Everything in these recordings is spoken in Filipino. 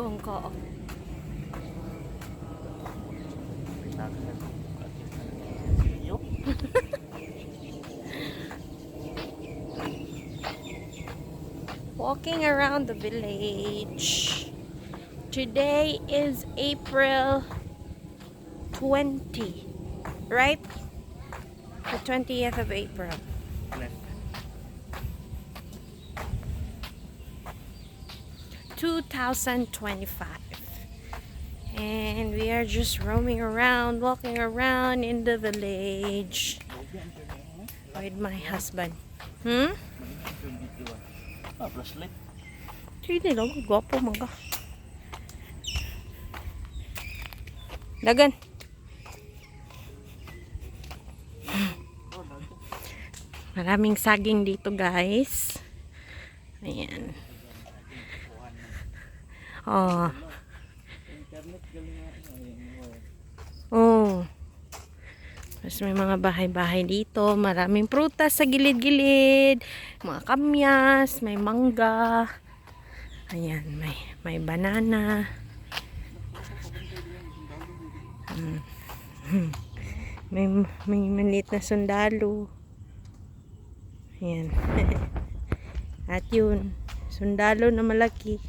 Kung ko. Walking around the village. Today is April 20, right? The 20th of April. 2025. And we are just roaming around, walking around in the village with my husband. Flashlight. Hindi lang, gwapo mga. Dagan. Maraming saging dito, guys. Ayan. Oh. Oh. Tapos may mga bahay-bahay dito. Maraming prutas sa gilid-gilid. Mga kamyas, may mangga. Ayan, may banana. May maliit na sundalo. Ayan. At yun, sundalo na malaki.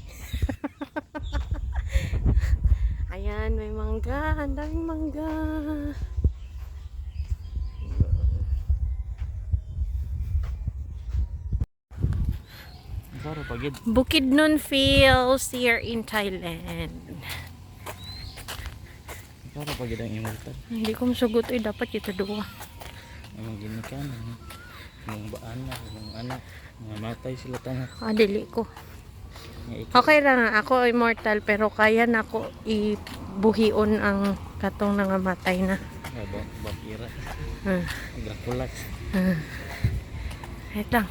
Ayan, may mangga. Ang daming mangga. Bukidnon feels here in Thailand. Para pagid ang immortal. Hindi ko masugot eh. Dapat kita doon. Ang ginikan. Ang baan na. Ang anak. Mamatay sila tanak. Dili ko. Okay lang. Ako immortal. Pero kaya na ako ibuhion ang katong nangamatay na. Bakira. Dracula. Wait lang.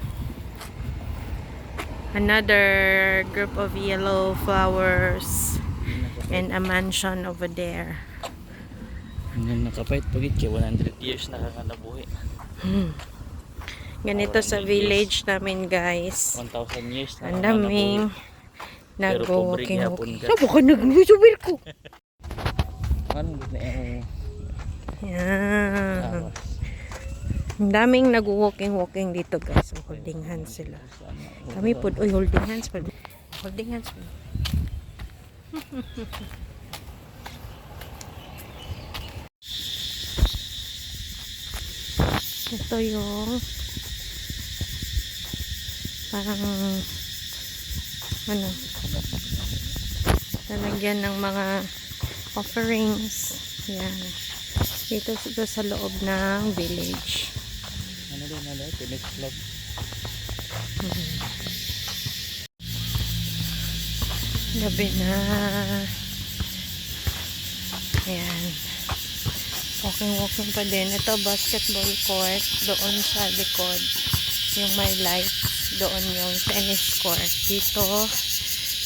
Another group of yellow flowers. And a mansion over there. Yung nakapait pagit kaya 100 years nakakanabuhi. Ganito sa village namin, guys. 1,000 years na. Ang daming nag-walking. Sabo ka nag-subir ko? Ano na yung yan. Ang daming nag-walking dito, guys. Holding hands sila. Kami po, holding hands pa. Holding hands pa. Ito yung parang lalagyan ng mga offerings. Yan. Dito sa loob ng village. Ano din na lang? Tennis club. Gabi na. Ayan. Walking pa din. Ito basketball court. Doon sa likod. Yung may lights. Doon yung tennis court. Dito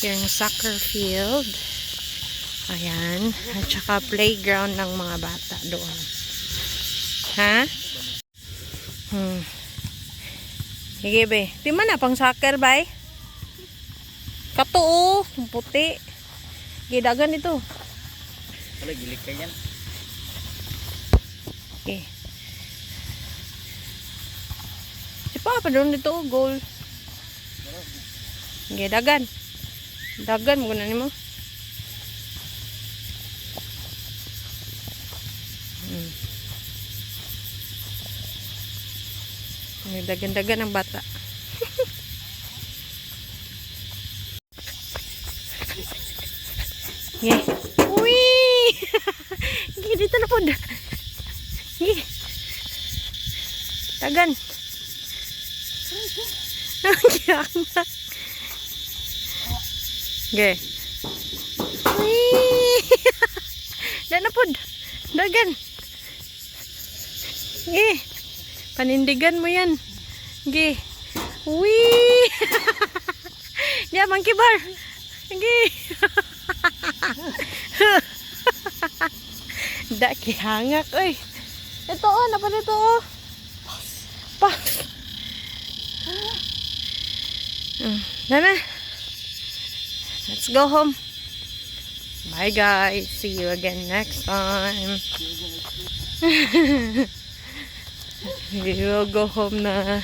yung soccer field. Ayan. At saka playground ng mga bata doon. Ha? Sige be. Di man na pang soccer bay? Kato yung puti. Gidagan ito. Wala gilik ka yan. Okay. Sipa pa doon dito goal. Okay, dagan. Dagan mo na nimo. Dagan-dagan ang bata. Yeah. Uy! Dito na po. Dagan. Okay. Dana po. Dagan. Okay. Panindigan mo yan. Okay. Uy! Yeah, monkey bar. Okay. Daki hangak, oy. Ito oh, napa dito oh. Pas. Dana. Let's go home. Bye guys. See you again next time. We will go home na.